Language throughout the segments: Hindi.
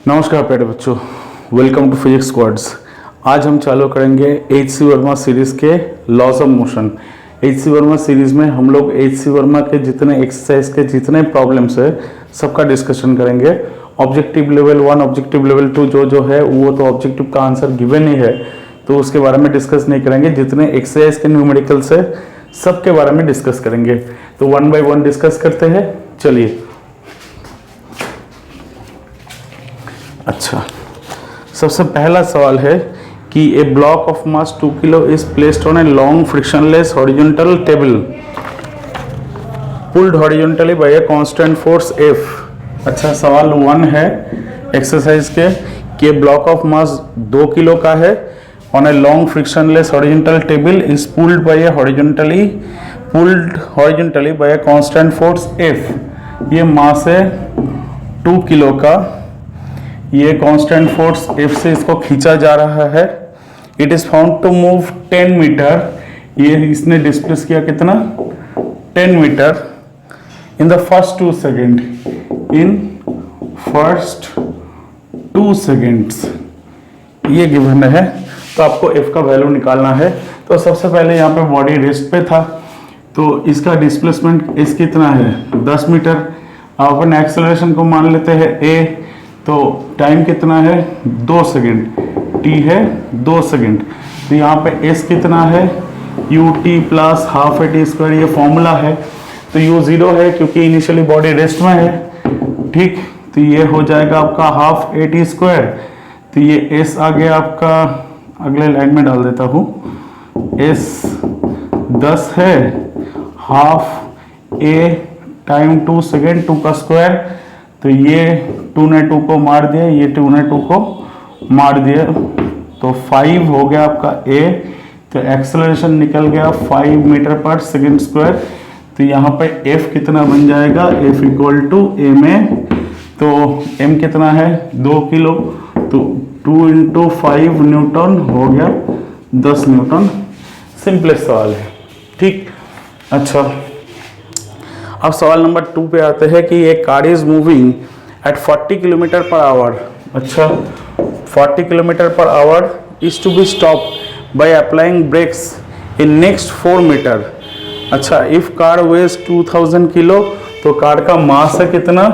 नमस्कार प्यारे बच्चों, वेलकम टू फिजिक्स क्वाड्स। आज हम चालू करेंगे एच सी वर्मा सीरीज़ के laws of motion. H C Verma series में हम लोग एच सी वर्मा के जितने एक्सरसाइज के जितने प्रॉब्लम्स है सबका डिस्कशन करेंगे। ऑब्जेक्टिव लेवल 1, ऑब्जेक्टिव लेवल 2 जो है वो तो ऑब्जेक्टिव का आंसर गिवन ही है, तो उसके बारे में डिस्कस नहीं करेंगे। जितने एक्सरसाइज के न्यूमेरिकल्स है सबके बारे में डिस्कस करेंगे। तो 1 बाय 1 डिस्कस करते हैं। चलिए, अच्छा, सबसे पहला सवाल है कि a block of mass 2 kilo is placed on a long frictionless horizontal table pulled horizontally by a constant force F। अच्छा, सवाल 1 है एक्सरसाइज के कि ब्लॉक ऑफ मास 2 किलो का है on a long frictionless horizontal table is pulled by a horizontally by a constant force F। ये मास है 2 किलो का, ये कांस्टेंट फोर्स F से इसको खींचा जा रहा है। It is found to move 10 metre. ये इसने डिस्प्लेस किया कितना? 10 metre in the first 2 second. In first 2 seconds ये गिवन है, तो आपको F का वैल्यू निकालना है। तो सबसे पहले यहाँ पे बॉडी रेस्ट पे था, तो इसका डिस्प्लेसमेंट इस कितना है? 10 मीटर। अपन एक्सेलरेशन को मान लेते हैं A, तो टाइम कितना है? 2 सेकेंड। t है 2 सेकेंड। तो यहाँ पे s कितना है? ut plus half A T square, ये फॉर्मूला है। तो u 0 है क्योंकि इनिशियली बॉडी रेस्ट में है, ठीक। तो ये हो जाएगा आपका हाफ ए टी स्क्वायर। तो ये s आ गया आपका, अगले लाइन में डाल देता हूँ। s 10 है, हाफ a टाइम 2 सेकेंड, 2 का स्क्वायर। तो ये 2 ने 2 को मार दिया, ये 2 ने 2 को मार दिया, तो 5 हो गया आपका A। तो एक्सेलरेशन निकल गया 5 मीटर पर सेकेंड स्क्वायर। तो यहाँ पे F कितना बन जाएगा? F equal to ma। तो m कितना है? 2 किलो। तो 2 इंटू 5 न्यूटन हो गया 10 न्यूटन। सिंपलेस्ट सवाल है, ठीक। अच्छा, अब सवाल नंबर 2 पे आते हैं कि एक car is moving at 40 kilometre per hour. अच्छा, 40 kilometre per hour is to be stop by applying brakes in next 4 metre. अच्छा, इफ कार वेज 2000 किलो, तो कार का मास है कितना?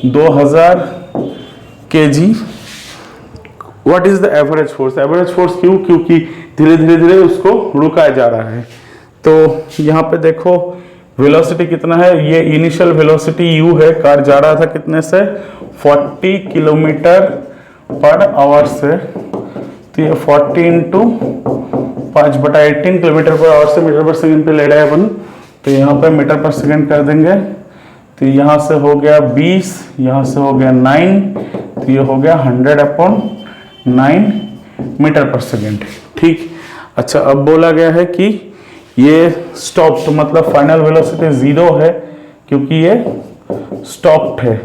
2000 kg। What is the average force? Average force क्यों? क्योंकि धीरे धीरे उसको रुकाया जा रहा है। तो यहाँ पे देखो वेलोसिटी कितना है? ये इनिशियल वेलोसिटी u है। कार जा रहा था कितने से? 40 किलोमीटर पर आवर से। तो ये 40 इंटू 5/18 किलोमीटर पर आवर से मीटर पर सेकंड पे ले रहे हैं अपन। तो यहाँ पे मीटर पर सेकंड कर देंगे। तो यहाँ से हो गया 20, यहाँ से हो गया 9, तो ये हो गया 100/9 मीटर पर सेकंड, ठीक। अच्छा, अब बोला गया है कि ये स्टॉप, तो मतलब फाइनल वेलोसिटी 0 है क्योंकि ये स्टॉप्ड है,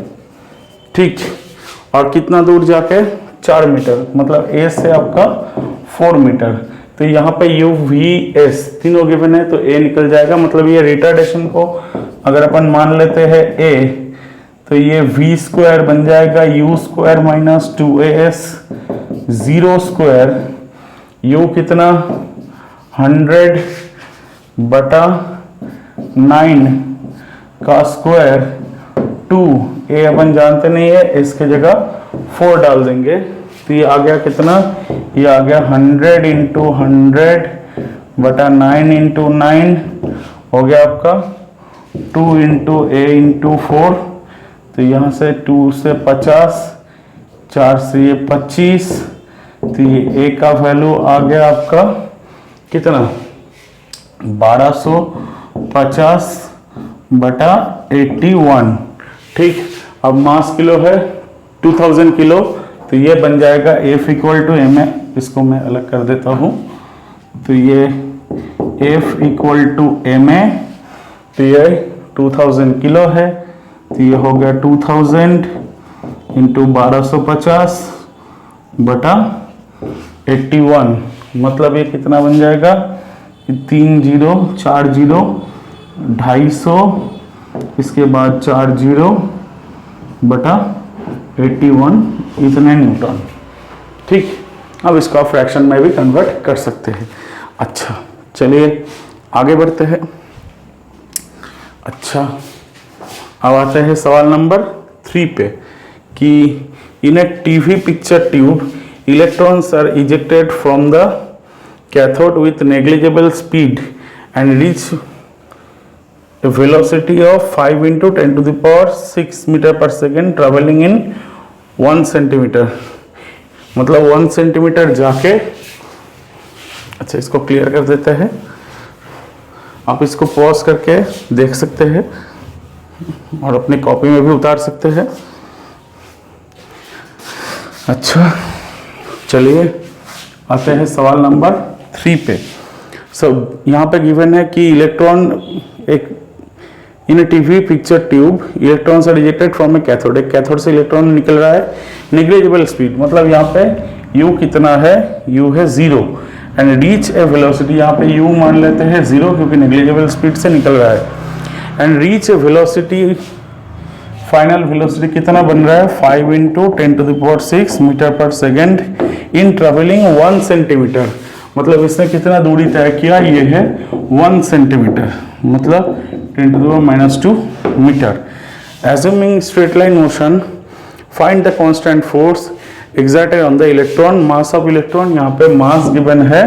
ठीक। और कितना दूर जाके? 4 मीटर, मतलब A से आपका 4 मीटर। तो यहाँ पे u v s तीनों गिवन है, तो A निकल जाएगा। मतलब ये रिटार्डेशन को अगर अपन मान लेते हैं A, तो ये v स्क्वायर बन जाएगा u square minus 2as 0 square. u कितना? 100/9 का स्क्वायर 2। A अपन जानते नहीं है, इसके जगह 4 डाल देंगे। तो ये आ गया कितना? ये आ गया 100 इंटू 100/9 इंटू 9 हो गया आपका 2 इंटू A इंटू 4। तो यहाँ से 2 से 50, 4 से ये 25। तो ये A का वैल्यू आ गया आपका कितना? 1250/81, ठीक। अब मास किलो है 2000 किलो, तो ये बन जाएगा F इक्वल टू ma। इसको मैं अलग कर देता हूँ। तो ये F इक्वल टू ma, तो ये 2000 किलो है। तो ये हो गया 2000 इंटू 1250/81। मतलब ये कितना बन जाएगा? 3 0 4 0 250, इसके बाद 4 0/81। 81 इतने न्यूटन। ठीक, अब इसको आप फ्रैक्शन में भी कन्वर्ट कर सकते हैं। अच्छा चलिए आगे बढ़ते हैं। अच्छा अब आते हैं सवाल नंबर 3 पे कि in a TV picture tube electrons are ejected from the cathode with negligible speed and reach a velocity of 5 into 10 to the power 6 meter per second traveling in 1 centimeter। मतलब 1 सेंटीमीटर जाके, अच्छा इसको क्लियर कर देते हैं, आप इसको पॉज करके देख सकते हैं और अपनी कॉपी में भी उतार सकते हैं। अच्छा चलिए आते हैं सवाल नंबर 3 पे। यहाँ पे गिवन है कि इलेक्ट्रॉन एक in TV picture tube electrons are ejected from a cathode, एक कैथोड से इलेक्ट्रॉन निकल रहा है नेग्लिजिबल स्पीड, मतलब यहाँ पे u कितना है, u है 0 एंड रीच ए वेलोसिटी, यहाँ पे u मान लेते हैं 0 क्योंकि नेग्लिजिबल स्पीड से निकल रहा है, and reach a velocity, final velocity कितना बन रहा है 5 into 10 to the power 6 metre per second in travelling 1 centimetre. मतलब इसने कितना दूरी तय किया, ये है 1 सेंटीमीटर, मतलब 10 to the power -2 metre. Assuming straight line motion, find the constant force exerted on the electron, mass of electron, यहाँ पे mass given है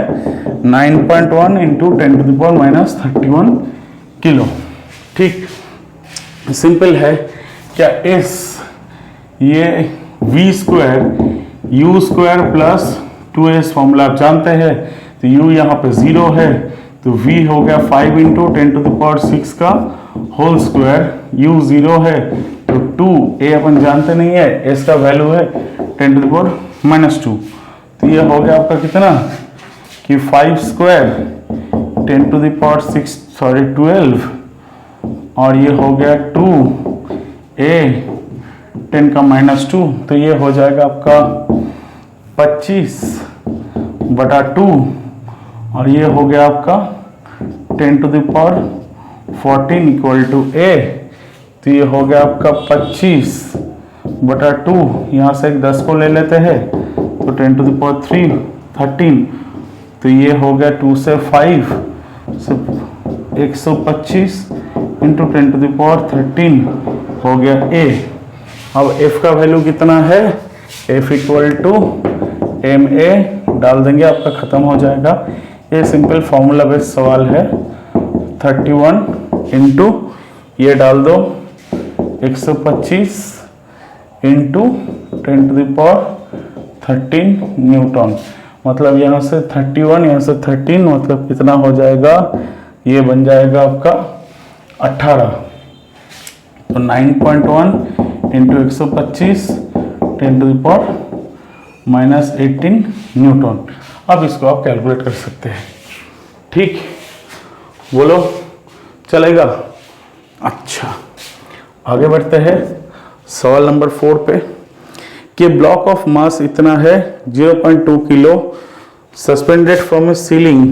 9.1 into 10 to the power -31 kilo. ठीक, सिंपल है क्या, इस ये v square u square plus 2s formula आप जानते हैं, तो u यहाँ पे 0 है तो v हो गया 5 इंटू 10 टू द पावर 6 का होल स्क्वायर, u 0 है तो 2 a अपन जानते नहीं है, s का वैल्यू है 10 टू द पावर -2, तो ये हो गया आपका कितना कि 5 square 10 to the power 6 sorry 12 और ये हो गया 2 a 10 का -2, तो ये हो जाएगा आपका 25/2 और ये हो गया आपका 10 to the power 14 equal to a, तो ये हो गया आपका 25/2, यहाँ से एक 10 को ले लेते हैं तो 10 टू द पावर 13, तो ये हो गया 2 से 5 125 इंटू 10 टू द पावर 13 हो गया a। अब f का वैल्यू कितना है, f इक्वल टू ma डाल देंगे, आपका खत्म हो जाएगा। ये सिंपल फॉर्मूला बेस्ड सवाल है, 31 इंटू ये डाल दो 125 into 10 to the power 13 newton, मतलब यहाँ से 31 यहाँ से 13 मतलब कितना हो जाएगा, ये बन जाएगा आपका 18, तो 9.1 into 125 10 to the power -18 newton. अब इसको आप कैलकुलेट कर सकते हैं। ठीक, बोलो चलेगा। अच्छा आगे बढ़ते हैं सवाल नंबर 4 पे कि ब्लॉक ऑफ मास इतना है 0.2 kilo suspended from A ceiling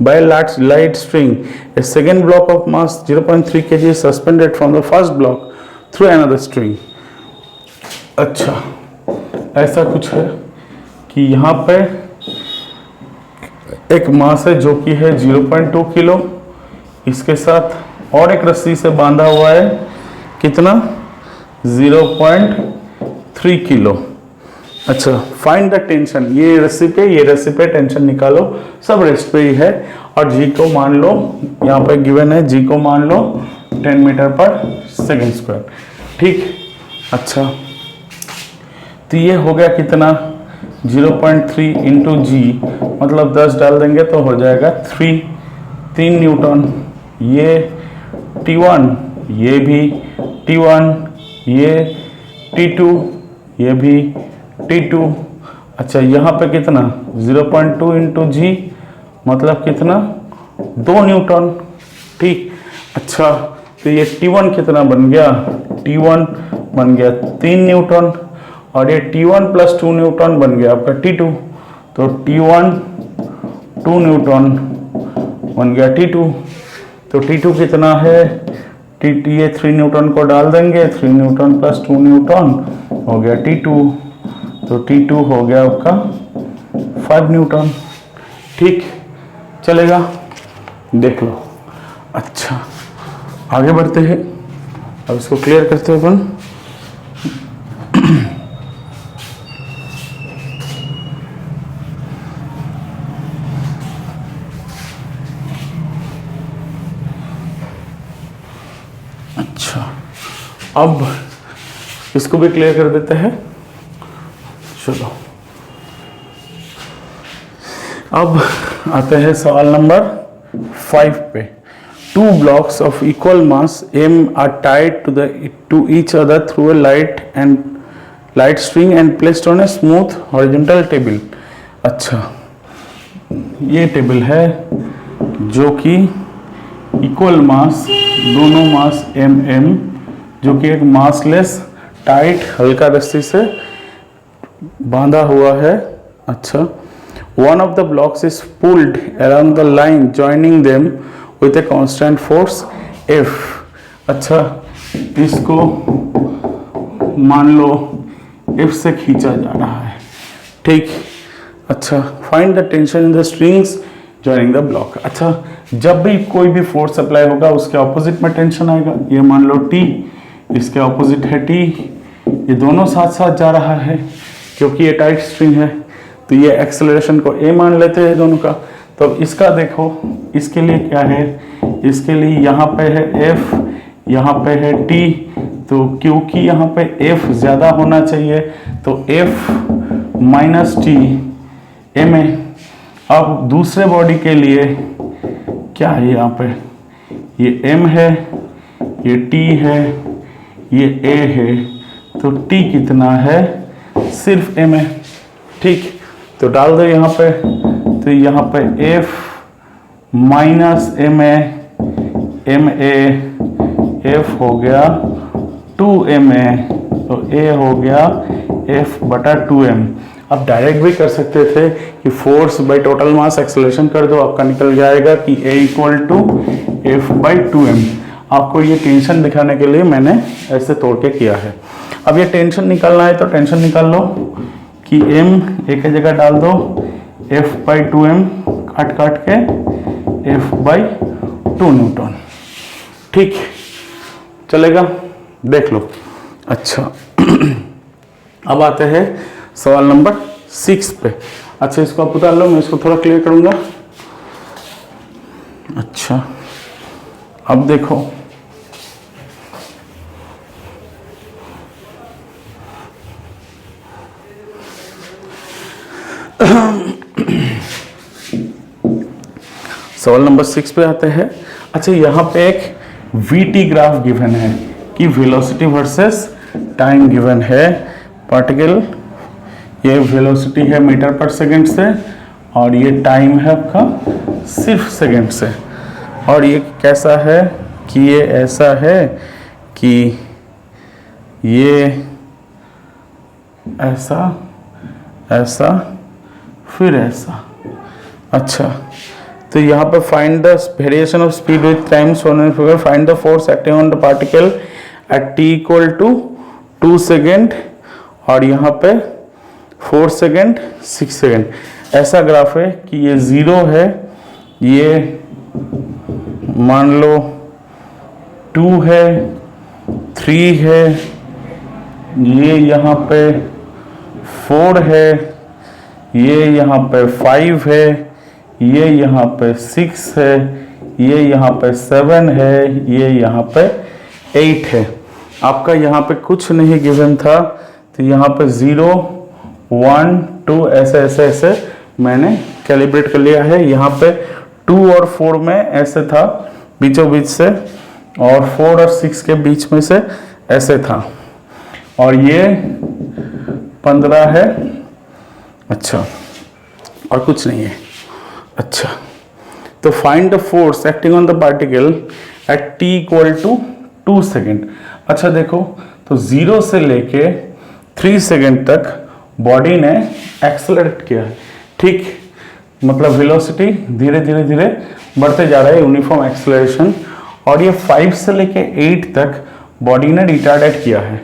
by light string, A second block of mass 0.3 kg suspended from the first block through another string. अच्छा ऐसा कुछ है कि यहाँ पे एक मास है जो कि है 0.2 किलो, इसके साथ और एक रस्सी से बांधा हुआ है कितना 0.3 किलो। अच्छा फाइंड द टेंशन, ये रस्सी पे टेंशन निकालो, सब रेस्ट पे ही है, और जी को मान लो यहाँ पे गिवन है, जी को मान लो 10 मीटर पर सेकेंड स्क्वायर। ठीक, अच्छा तो ये हो गया कितना 0.3 इंटू जी, मतलब 10 डाल देंगे तो हो जाएगा 3 न्यूटन, ये T1, ये भी T1, ये T2, ये भी T2। अच्छा यहाँ पे कितना 0.2 इंटू जी मतलब कितना 2 न्यूटन। ठीक, अच्छा तो ये T1 कितना बन गया, T1 बन गया 3 न्यूटन, और ये T1 प्लस 2 न्यूटन बन गया आपका T2, तो T1 2 न्यूटन बन गया T2, तो T2 कितना है, ये 3 न्यूटन को डाल देंगे, 3 न्यूटन प्लस 2 न्यूटन हो गया T2, तो T2 हो गया आपका 5 न्यूटन। ठीक, चलेगा, देख लो। अच्छा, आगे बढ़ते हैं, अब इसको क्लियर करते हैं अपन। अच्छा, अब इसको भी क्लियर कर देते हैं। चलो, अब आते हैं सवाल नंबर 5 पे। Two blocks of equal mass m are tied to each other through a light string and placed on a smooth horizontal table। अच्छा, ये टेबल है जो कि इक्वल मास, दोनों मास m जो कि एक मासलेस टाइट हल्का रस्सी से बांधा हुआ है। अच्छा, one of the blocks is pulled along the line joining them with a constant force F। अच्छा, इसको मान लो F से खींचा जा रहा है। ठीक, अच्छा, find the tension in the strings joining the block। अच्छा, जब भी कोई भी फोर्स अप्लाई होगा उसके ऑपोजिट में टेंशन आएगा। ये मान लो T, इसके ऑपोजिट है T, ये दोनों साथ साथ जा रहा है क्योंकि ये टाइट स्ट्रिंग है, तो ये एक्सेलरेशन को A मान लेते हैं दोनों का। तो इसका देखो, इसके लिए क्या है, इसके लिए यहाँ पे है F, यहाँ पे है T, तो क्योंकि यहाँ पे F ज़्यादा होना चाहिए तो F माइनस T ma। अब दूसरे बॉडी के लिए क्या है, यहाँ पे ये M है, ये T है, ये A है, तो T कितना है, सिर्फ ma। ठीक, तो डाल दो यहाँ पे, तो यहाँ पे F माइनस ma, F हो गया 2ma, तो A हो गया F बटा 2m। अब डायरेक्ट भी कर सकते थे कि force by total mass acceleration कर दो, आपका निकल जाएगा कि A equal to F by 2m। आपको ये टेंशन दिखाने के लिए मैंने ऐसे तोड़ के किया है। अब ये टेंशन निकालना है तो टेंशन निकाल लो कि m एक जगह डाल दो, F बाई 2m काट काट के F बाई 2 न्यूटन। ठीक, चलेगा, देख लो। अच्छा, अब आते हैं सवाल नंबर 6 पे। अच्छा, इसको आप उतार लो, मैं इसको थोड़ा क्लियर करूंगा। अच्छा, अब देखो, सवाल नंबर 6 पे आते हैं। अच्छा, यहाँ पे एक VT ग्राफ गिवन है कि वेलोसिटी वर्सेस टाइम गिवन है। पार्टिकल, ये वेलोसिटी है मीटर पर सेकंड से और ये टाइम है आपका सिर्फ सेकंड से। और ये कैसा है कि ये ऐसा है कि ये ऐसा, ऐसा, फिर ऐसा। अच्छा, तो यहाँ पे find the variation of speed with time shown in figure, find the force acting on the particle at t equal to 2 second और यहाँ पे 4 सेकेंड 6 सेकेंड। ऐसा ग्राफ है कि ये 0 है, ये मान लो 2 है, 3 है, ये यहाँ पे 4 है, ये यहाँ पे 5 है, ये यहाँ पे 6 है, ये यहाँ पे 7 है, ये यहाँ पे 8 है। आपका यहाँ पे कुछ नहीं गिवन था, तो यहाँ पे 0 1 2 ऐसे ऐसे ऐसे मैंने कैलिब्रेट कर लिया है। यहाँ पे 2 और 4 में ऐसे था बीचों बीच से, और 4 और 6 के बीच में से ऐसे था, और ये 15 है। अच्छा, और कुछ नहीं है। अच्छा, तो find the force acting on the particle at t equal to 2 second. अच्छा देखो, तो 0 से लेके 3 सेकेंड तक बॉडी ने एक्सेलरेट किया है। ठीक, मतलब वेलोसिटी धीरे धीरे धीरे बढ़ते जा रहा है, यूनिफॉर्म एक्सेलरेशन। और ये 5 से लेके 8 तक बॉडी ने रिटार्डेट किया है।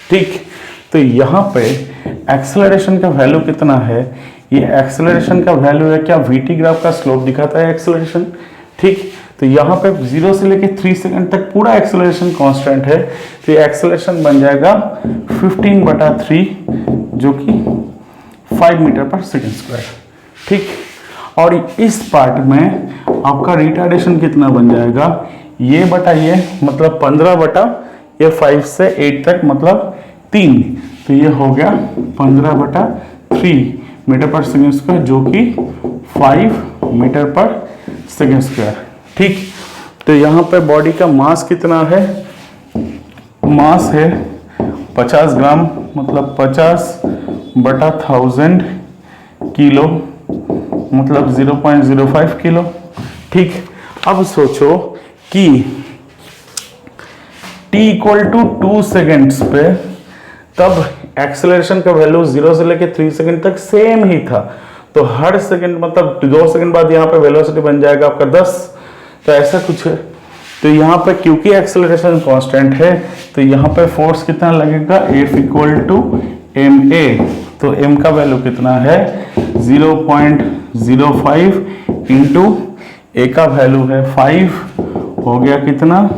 ठीक, तो यहाँ पे एक्सेलरेशन का वैल्यू कितना है, ये एक्सेलरेशन का वैल्यू है क्या, वीटी ग्राफ का स्लोप दिखाता है एक्सेलरेशन, ठीक। तो यहाँ पे 0 से लेके 3 सेकंड तक पूरा एक्सेलरेशन कांस्टेंट है, तो ये एक्सेलरेशन बन जाएगा 15/3 जो कि 5 मीटर पर सेकेंड स्क्वायर, ठीक। और इस पार्ट में आपका रिटार्डेशन कितना बन जाएगा, ये बटा ये मतलब 15 बटा ये 5 से 8 तक मतलब 3, तो ये हो गया 15/3 मीटर पर सेकेंड स्क्वायर जो कि 5 मीटर पर सेकेंड स्क्वायर, ठीक। तो यहाँ पे बॉडी का मास कितना है, मास है 50 ग्राम मतलब 50/1000 किलो मतलब 0.05 किलो, ठीक। अब सोचो कि t इक्वल टू 2 सेकेंड्स पे तब एक्सेलरेशन का वैल्यू 0 से लेके 3 सेकेंड तक सेम ही था, तो हर सेकेंड मतलब 2 सेकेंड बाद यहाँ पे वेलोसिटी बन जाएगा आपका 10, तो ऐसा कुछ है। तो यहाँ पे क्योंकि एक्सेलरेशन कांस्टेंट है तो यहाँ पे फोर्स कितना लगेगा, F इक्वल टू ma, तो m का वैल्यू कितना है 0.05 इंटू a का वैल्यू है 5, हो गया कितना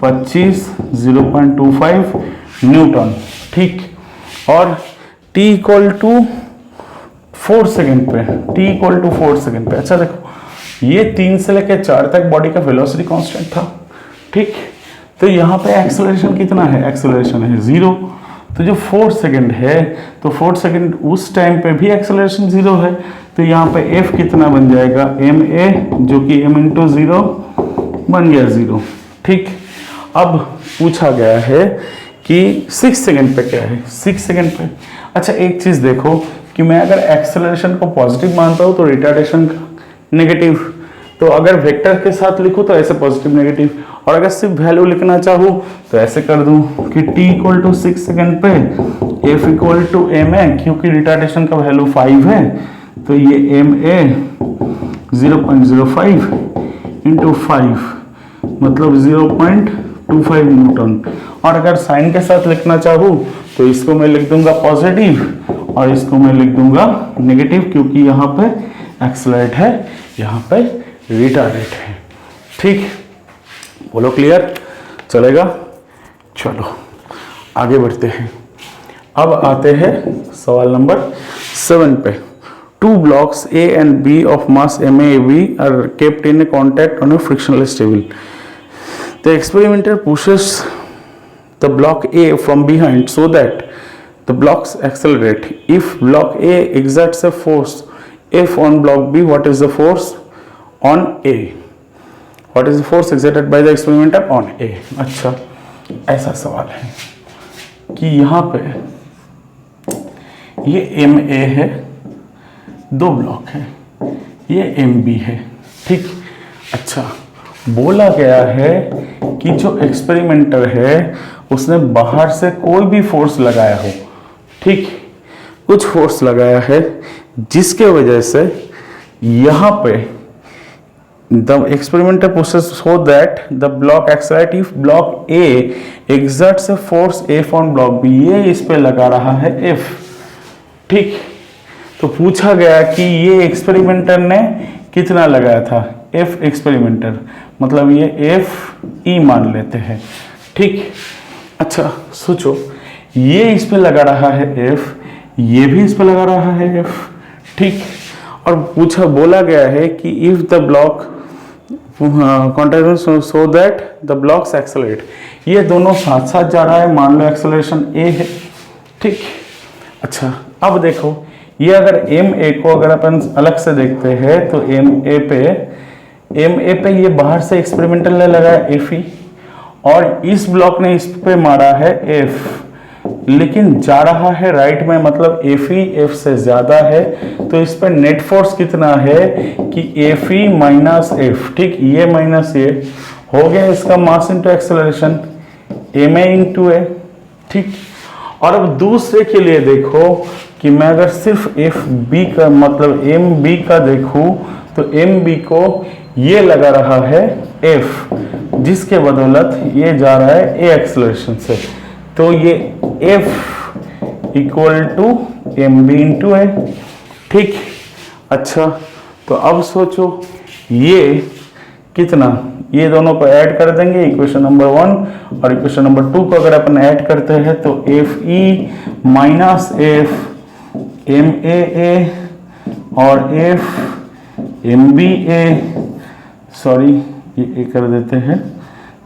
25, 0.25 न्यूटन, ठीक। और t इक्वल टू 4 सेकेंड पे, t इक्वल टू 4 सेकेंड पे, अच्छा देखो ये 3 से लेकर 4 तक बॉडी का वेलोसिटी कांस्टेंट था, ठीक। तो यहाँ पे एक्सेलरेशन कितना है, एक्सेलरेशन है 0, तो जो 4 सेकेंड है तो 4 सेकेंड उस टाइम पे भी एक्सेलरेशन 0 है, तो यहाँ पे f कितना बन जाएगा ma जो कि m इंटू 0 बन गया 0, ठीक। अब पूछा गया है कि 6 सेकेंड पे क्या है, 6 सेकेंड पे, अच्छा एक चीज देखो कि मैं अगर एक्सेलरेशन को पॉजिटिव मानता हूँ तो रिटार्डेशन नेगेटिव, तो अगर वेक्टर के साथ लिखूं तो ऐसे पॉजिटिव नेगेटिव, और अगर सिर्फ वैल्यू लिखना चाहूँ तो ऐसे कर दूं कि t इक्वल टू 6 सेकेंड पे f इक्वल टू ma, क्योंकि रिटार्डेशन का वैल्यू 5 है तो ये ma 0.05 इंटू 5 मतलब 0.25 न्यूटन, और अगर साइन के साथ लिखना चाहूँ तो इसको मैं लिख दूंगा पॉजिटिव और इसको मैं लिख दूंगा नेगेटिव, क्योंकि यहाँ पे एक्सेलरेट है, यहाँ पे रिटार्डेट है, ठीक। बोलो क्लियर, चलेगा, चलो आगे बढ़ते हैं। अब आते हैं सवाल नंबर 7 पे। 2 blocks A and B of mass MAV are kept in a contact on a frictionless table. The experimenter pushes the block A from behind so that the blocks accelerate. If block A exerts a force F on block B, what is the force on A? What is the force exerted by the experimenter on A? अच्छा, ऐसा सवाल है कि यहाँ पे ये MA है, 2 ब्लॉक है, ये MB है, ठीक। अच्छा, बोला गया है कि जो एक्सपेरिमेंटर है उसने बाहर से कोई भी फोर्स लगाया हो, ठीक, कुछ फोर्स लगाया है जिसके वजह से यहाँ पे the experimenter pushes so that the block accelerates. If block A exerts a force F on block B, ये इस पे लगा रहा है F, ठीक। तो पूछा गया कि ये एक्सपेरिमेंटर ने कितना लगाया था, F एक्सपेरिमेंटर मतलब ये F E मान लेते हैं, ठीक। अच्छा सोचो ये इस पे लगा रहा है F, ये भी इस पे लगा रहा है F, ठीक। और बोला गया है कि if the block contraction so that the blocks accelerate, ये दोनों साथ साथ जा रहा है, मान लो एक्सेलरेशन A है, ठीक। अच्छा अब देखो ये अगर MA को अगर अपन अलग से देखते हैं तो MA पे ये बाहर से एक्सपेरिमेंटल ने लगाया FE और इस ब्लॉक ने इस पे मारा है F, लेकिन जा रहा है राइट में, मतलब FE F से ज्यादा है, तो इस पर नेट फोर्स कितना है कि FE माइनस F, ठीक। ये माइनस ये हो गया इसका mass into acceleration MA into A, ठीक। और अब दूसरे के लिए देखो कि मैं अगर सिर्फ FB का मतलब MB का देखूं तो MB को ये लगा रहा है F, जिसके बदौलत ये जा रहा है A एक्सेलरेशन से, तो ये F equal to M B into A. ठीक, अच्छा तो अब सोचो ये कितना, ये दोनों को ऐड कर देंगे इक्वेशन नंबर 1 और इक्वेशन नंबर 2 को अगर अपन ऐड करते हैं तो F E minus F M A और F M B A, sorry ये कर देते हैं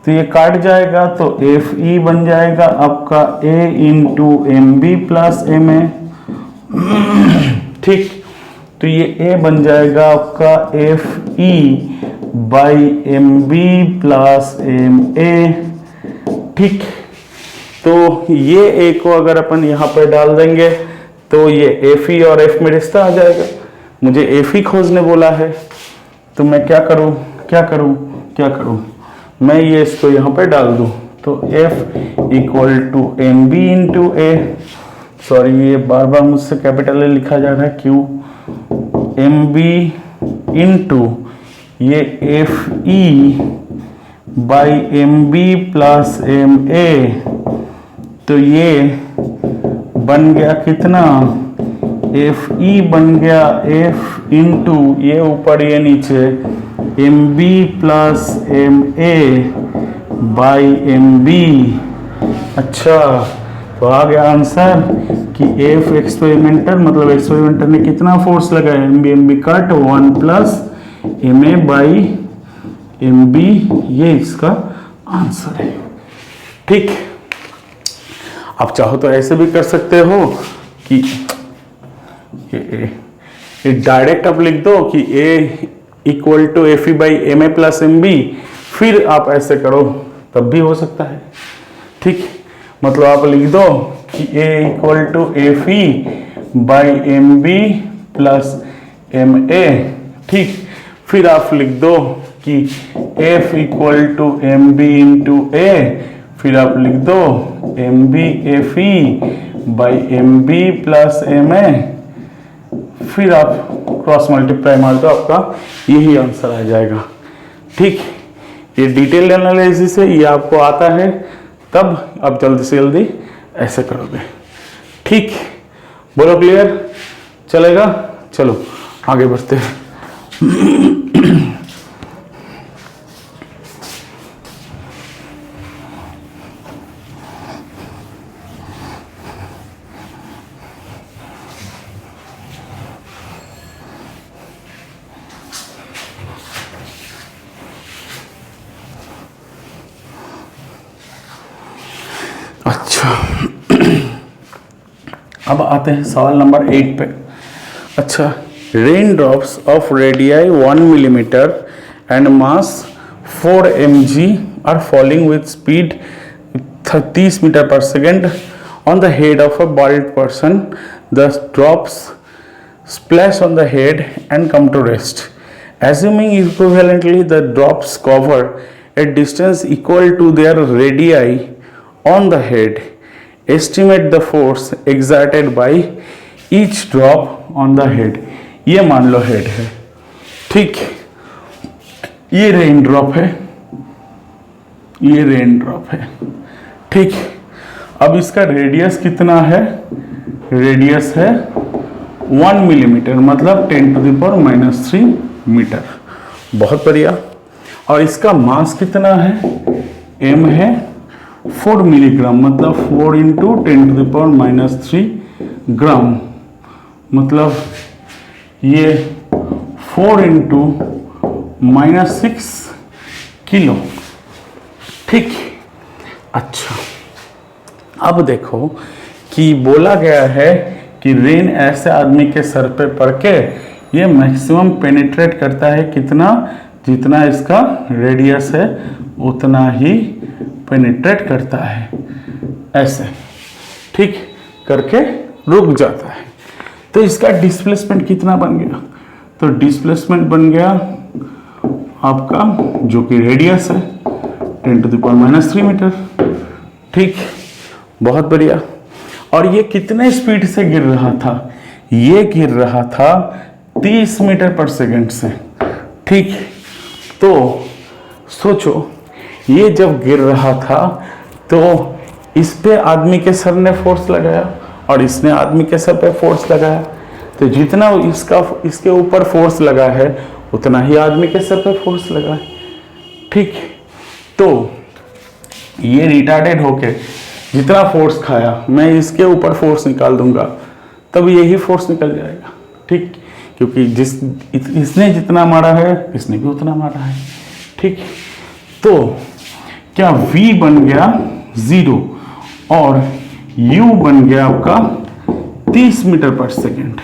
तो ये काट जाएगा तो एफ ई बन जाएगा आपका A into M B plus M A. ठीक, तो ये ए बन जाएगा आपका F E by M B plus M A. ठीक, तो ये ए को अगर अपन यहाँ पे डाल देंगे तो ये एफ ई और एफ में रिश्ता आ जाएगा। मुझे एफ ई खोजने बोला है तो मैं क्या करूँ क्या करूँ क्या करूँ, मैं ये इसको यहाँ पे डाल दूँ तो f equal to M B into A, sorry ये बार बार मुझसे कैपिटल ए लिखा जा रहा है क्यों, एम बी इंटू ये F E by M B plus M A. तो ये बन गया कितना, एफ ई बन गया एफ इंटू ये ऊपर ये नीचे M B plus M A by M B. अच्छा तो आ गया आंसर कि एफ एक्सपेरिमेंटर मतलब एक्सपेरिमेंटर ने कितना फोर्स लगाया, M B cut 1 plus M A by M B, ये इसका आंसर है। ठीक, आप चाहो तो ऐसे भी कर सकते हो कि ये डायरेक्ट आप लिख दो कि A equal to F E by M A plus M B, फिर आप ऐसे करो तब भी हो सकता है। ठीक, मतलब आप लिख दो कि A equal to F E by M B plus M A. ठीक, फिर आप लिख दो कि F equal to M B into A, फिर आप लिख दो M B F E by M B plus M A, फिर आप क्रॉस मल्टीप्लाई मार दो, आपका यही आंसर आ जाएगा। ठीक, ये डिटेल एनालिसिस है, ये आपको आता है तब आप जल्दी से जल्दी ऐसे करोगे। ठीक, बोलो क्लियर, चलेगा? चलो आगे बढ़ते हैं। अच्छा अब आते हैं सवाल नंबर 8 पे। अच्छा, rain drops of radii 1 millimetre and mass 4 mg are falling with speed 30 metre per second on the head of a bald person. The drops splash on the head and come to rest. Assuming equivalently the drops cover a distance equal to their radii on the head, estimate the force exerted by each drop on the head. ये मान लो हेड है, ठीक, ये रेन ड्रॉप है, ये रेन ड्रॉप है। ठीक, अब इसका रेडियस कितना है, रेडियस है 1 मिलीमीटर मतलब 10⁻³ मीटर। बहुत बढ़िया। और इसका मास कितना है, m है 4 मिलीग्राम मतलब 4 इंटू 10⁻³ ग्राम, मतलब ये 4 इंटू -6 किलो। ठीक, अच्छा अब देखो कि बोला गया है कि रेन ऐसे आदमी के सर पे पड़ के ये मैक्सिमम पेनिट्रेट करता है कितना, जितना इसका रेडियस है उतना ही पेनिट्रेट करता है, ऐसे ठीक करके रुक जाता है। तो इसका डिस्प्लेसमेंट कितना बन गया, तो डिस्प्लेसमेंट बन गया आपका जो कि रेडियस है 10⁻³ मीटर। ठीक, बहुत बढ़िया। और ये कितने स्पीड से गिर रहा था, ये गिर रहा था 30 मीटर पर सेकंड से। ठीक, तो सोचो ये जब गिर रहा था तो इस पे आदमी के सर ने फोर्स लगाया और इसने आदमी के सर पे फोर्स लगाया, तो जितना इसके ऊपर फोर्स लगा है उतना ही आदमी के सर पे फोर्स लगा है। ठीक, तो ये रिटार्डेड होके जितना फोर्स खाया मैं इसके ऊपर फोर्स निकाल दूंगा तब यही फोर्स निकल जाएगा। ठीक, क्योंकि इसने जितना मारा है इसने भी उतना मारा है। ठीक, तो क्या v बन गया 0 और u बन गया आपका 30 मीटर पर सेकेंड।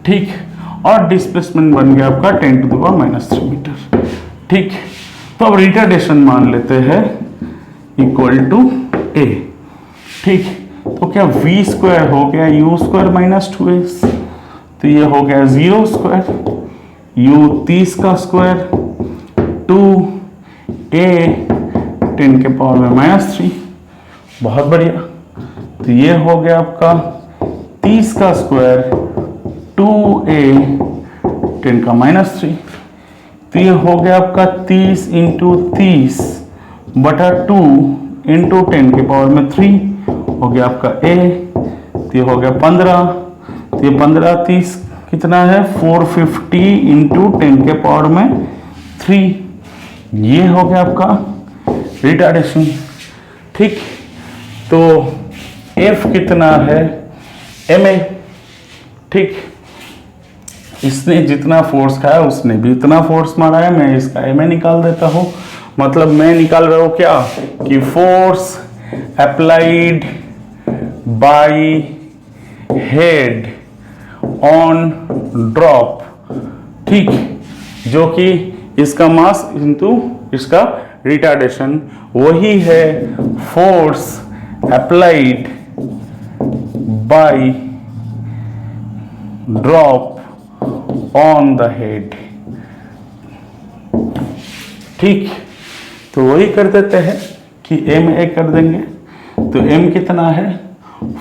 ठीक, और डिस्प्लेसमेंट बन गया आपका 10⁻³ मीटर। ठीक, तो अब रिटार्डेशन मान लेते हैं इक्वल टू a। ठीक, तो क्या v स्क्वायर हो गया u स्क्वायर माइनस 2s, तो ये हो गया 0 स्क्वायर, u 30 का स्क्वायर 2a 10⁻³ बहुत बढ़िया। तो ये हो गया आपका 30 का स्क्वायर 2a 10⁻³। तो ये हो गया आपका 30 इंटू 30 बटा 2 इंटू 10⁻³ हो गया आपका a। तो ये हो गया 15। तो ये 15 30 कितना है 450 इंटू 10⁻³। ये हो गया आपका रिटार्डेशन। ठीक, तो F कितना है ma। ठीक, इसने जितना फोर्स खाया उसने भी इतना फोर्स मारा है, मैं इसका ma निकाल देता हूं। मतलब मैं निकाल रहा हूं क्या कि force applied by head on drop. ठीक, जो कि इसका मास इंटू इसका रिटार्डेशन, वही है force applied by drop on the head. ठीक, तो वही कर देते हैं कि ma कर देंगे। तो m कितना है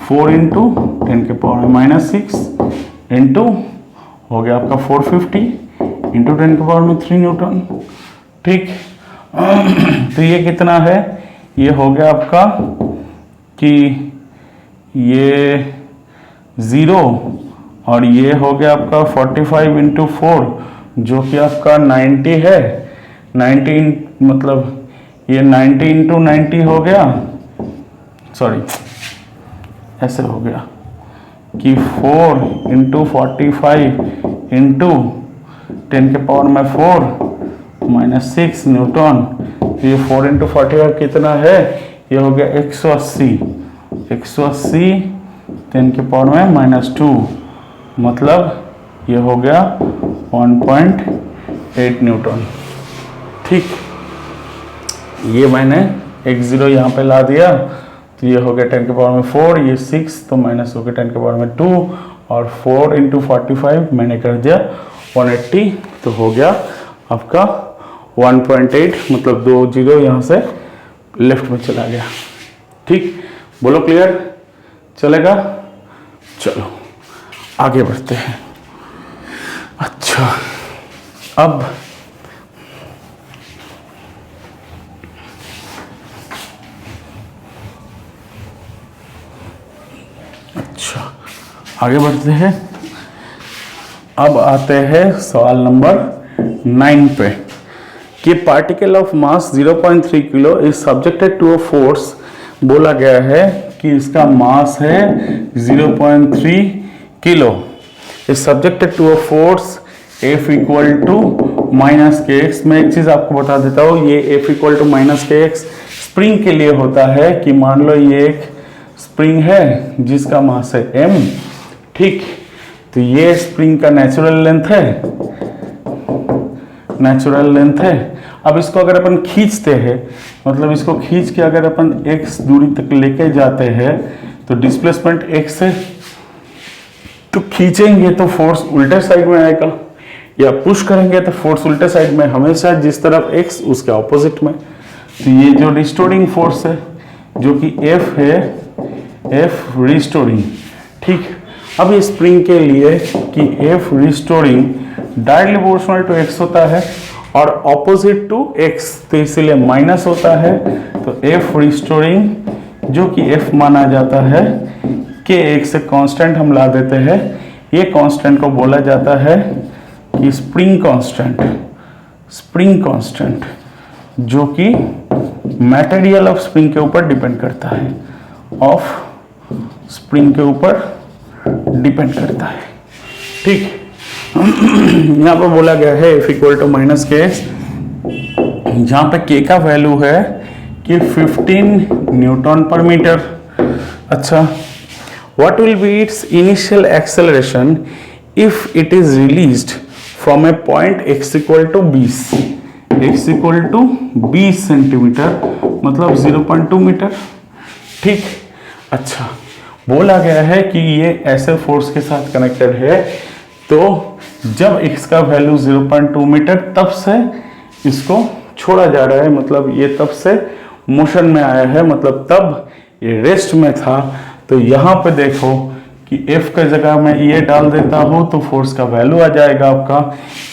4 इंटू 10⁻⁻6 इंटू हो गया आपका 450 इंटू 10⁻³ न्यूटन। ठीक, तो ये कितना है, ये हो गया आपका कि ये 0 और ये हो गया आपका 45 इंटू 4 जो कि आपका 90 है। 90 मतलब ये 90 इंटू 90 हो गया, सॉरी ऐसे हो गया कि 4 इंटू 45 इंटू 10⁻⁴ -6 न्यूटन। तो ये 4 इंटू 45 कितना है, ये हो गया 180 10⁻⁻², मतलब ये हो गया 1.8 न्यूटन। ठीक, ये मैंने एक 0 यहाँ पे ला दिया, तो ये हो गया 10⁻⁴, ये 6 तो माइनस हो गया 10⁻² और 4 इंटू 45 मैंने कर दिया 180, तो हो गया आपका 1.8, मतलब 2 0 यहाँ से लेफ्ट में चला गया। ठीक, बोलो क्लियर चलेगा। चलो आगे बढ़ते हैं। अच्छा, अब आगे बढ़ते हैं। अब आते हैं सवाल नंबर 9 पे कि particle of mass 0.3 kilo is subjected to a force. बोला गया है कि इसका मास है 0.3 kilo, is subjected to a force F equal to -kx। मैं एक चीज आपको बता देता हूँ, ये F equal to -kx spring के लिए होता है कि मान लो ये एक स्प्रिंग है जिसका मास है m। ठीक, तो ये स्प्रिंग का नेचुरल लेंथ है। अब इसको अगर अपन खींचते हैं, मतलब इसको खींच के अगर अपन x दूरी तक लेके जाते हैं तो डिस्प्लेसमेंट x है, तो खींचेंगे तो फोर्स उल्टे साइड में आएगा, या पुश करेंगे तो फोर्स उल्टे साइड में, हमेशा जिस तरफ x उसके ऑपोजिट में। तो ये जो रिस्टोरिंग फोर्स है जो कि F है, F रिस्टोरिंग। ठीक, अब इस स्प्रिंग के लिए कि F restoring directly proportional to x होता है और ऑपोजिट टू x, तो इसीलिए माइनस होता है। तो F रिस्टोरिंग जो कि F माना जाता है के एक से कांस्टेंट हम ला देते हैं, ये कांस्टेंट को बोला जाता है कि स्प्रिंग कांस्टेंट, स्प्रिंग कांस्टेंट, जो कि मटेरियल ऑफ स्प्रिंग के ऊपर डिपेंड करता है, ऑफ स्प्रिंग के ऊपर डिपेंड करता है। ठीक, यहाँ पर बोला गया है F इक्वल टू माइनस के, जहाँ पे K का वैल्यू है कि 15 न्यूटन पर मीटर। अच्छा, what will be its initial acceleration if it is released from a point x equal to 20, x equal to 20 centimetre, मतलब 0.2 मीटर। ठीक, अच्छा, बोला गया है कि ये ऐसे फोर्स के साथ कनेक्टेड है, तो जब x का वैल्यू 0.2 मीटर, तब से इसको छोड़ा जा रहा है, मतलब ये तब से मोशन में आया है, मतलब तब ये रेस्ट में था। तो यहाँ पे देखो कि F का जगह मैं ये डाल देता हूँ तो फोर्स का वैल्यू आ जाएगा आपका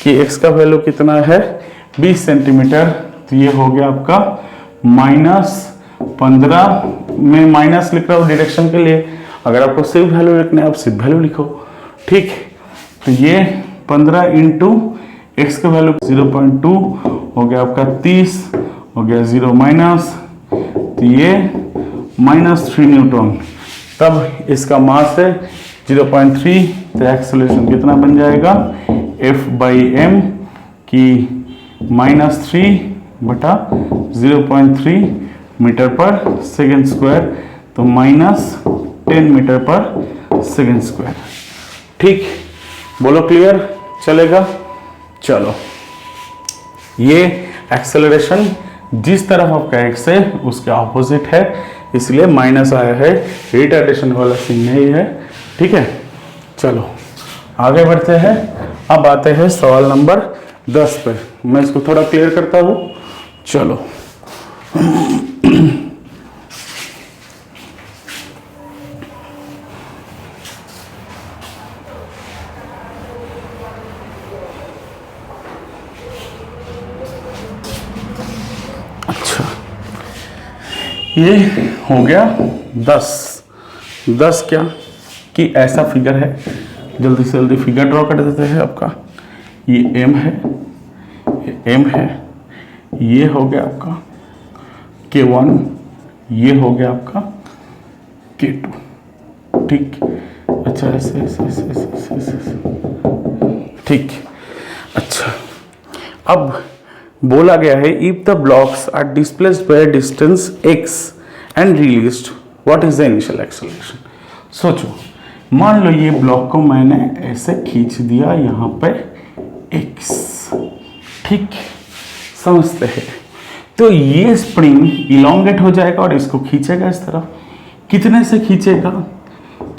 कि x का वैल्यू कितना है 20 सेंटीमीटर, तो ये हो गया आपका -15 में माइनस लिख रहा हूँ डायरेक्शन के लिए, अगर आपको सिर्फ वैल्यू लिखना है आप सिर्फ वैल्यू लिखो। ठीक, तो ये 15 इंटू एक्स का वैल्यू 0.2 हो गया आपका 30, हो गया 0 माइनस, तो ये -3 न्यूटन, तब इसका मास है 0.3, तो एक्सेलरेशन कितना बन जाएगा F/m की -3 बटा 0.3 मीटर पर सेकेंड स्क्वायर, तो -10 मीटर पर सेकेंड स्क्वायर। ठीक, बोलो क्लियर, चलेगा? चलो, ये एक्सेलरेशन जिस तरफ आपका एक्स है उसके ऑपोजिट है, इसलिए माइनस आया है, रिटार्डेशन वाला सीन नहीं है। ठीक है, चलो आगे बढ़ते हैं। अब आते हैं सवाल नंबर 10 पे, मैं इसको थोड़ा क्लियर करता हूँ। चलो अच्छा, ये हो गया 10 क्या कि ऐसा फिगर है, जल्दी से जल्दी फिगर ड्रॉ कर देते हैं। आपका ये m है, ये m है, ये हो गया आपका K1, ये हो गया आपका K2। ठीक, अच्छा ऐसे ऐसे ऐसे ऐसे ऐसे ऐसे। ठीक, अच्छा, अब बोला गया है if the blocks are displaced by distance x and released what is the initial acceleration. सोचो, मान लो ये ब्लॉक को मैंने ऐसे खींच दिया यहाँ पे x, ठीक, समझते हैं, तो ये स्प्रिंग इलोंगेट हो जाएगा और इसको खींचेगा इस तरफ। कितने से खींचेगा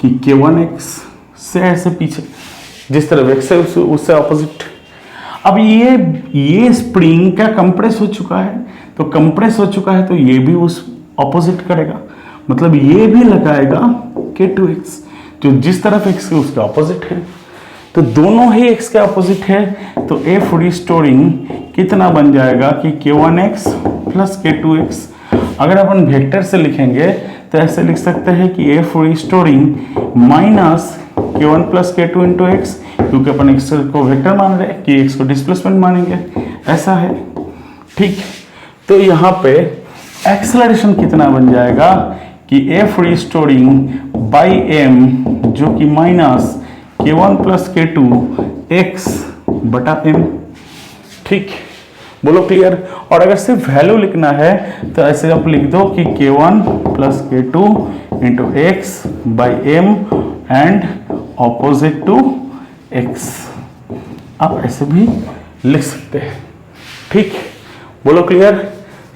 कि K1x से ऐसे पीछे, जिस तरफ x है उससे ऑपोजिट। अब ये स्प्रिंग क्या कंप्रेस हो चुका है, तो कंप्रेस हो चुका है तो ये भी उस ऑपोजिट करेगा, मतलब ये भी लगाएगा K2x, जो जिस तरफ x है उसके ऑपोजिट है, तो दोनों ही x के ऑपोजिट है, तो F रिस्टोरिंग कितना बन जाएगा कि K1x प्लस K2x। अगर अपन वेक्टर से लिखेंगे तो ऐसे लिख सकते हैं कि F restoring minus K1 plus K2 into x, क्योंकि अपन x को वेक्टर मान रहे हैं कि x को डिस्प्लेसमेंट मानेंगे, ऐसा है। ठीक, तो यहाँ पे एक्सेलरेशन कितना बन जाएगा कि F रिस्टोरिंग बाई m, जो कि minus K1 plus K2 x बटा m। ठीक, बोलो क्लियर। और अगर सिर्फ वैल्यू लिखना है तो ऐसे आप लिख दो कि K1 plus K2 into X by m and opposite to x, आप ऐसे भी लिख सकते हैं। ठीक, बोलो क्लियर,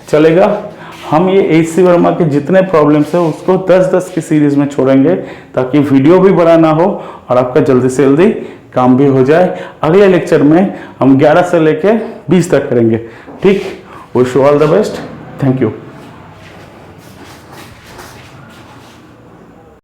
चलेगा। हम ये एच.सी. वर्मा के जितने प्रॉब्लम्स है उसको 10-10 की सीरीज में छोड़ेंगे, ताकि वीडियो भी बड़ा ना हो और आपका जल्दी से जल्दी काम भी हो जाए। अगले लेक्चर में हम 11 से लेके 20 तक करेंगे। ठीक, wish you all the best, thank you.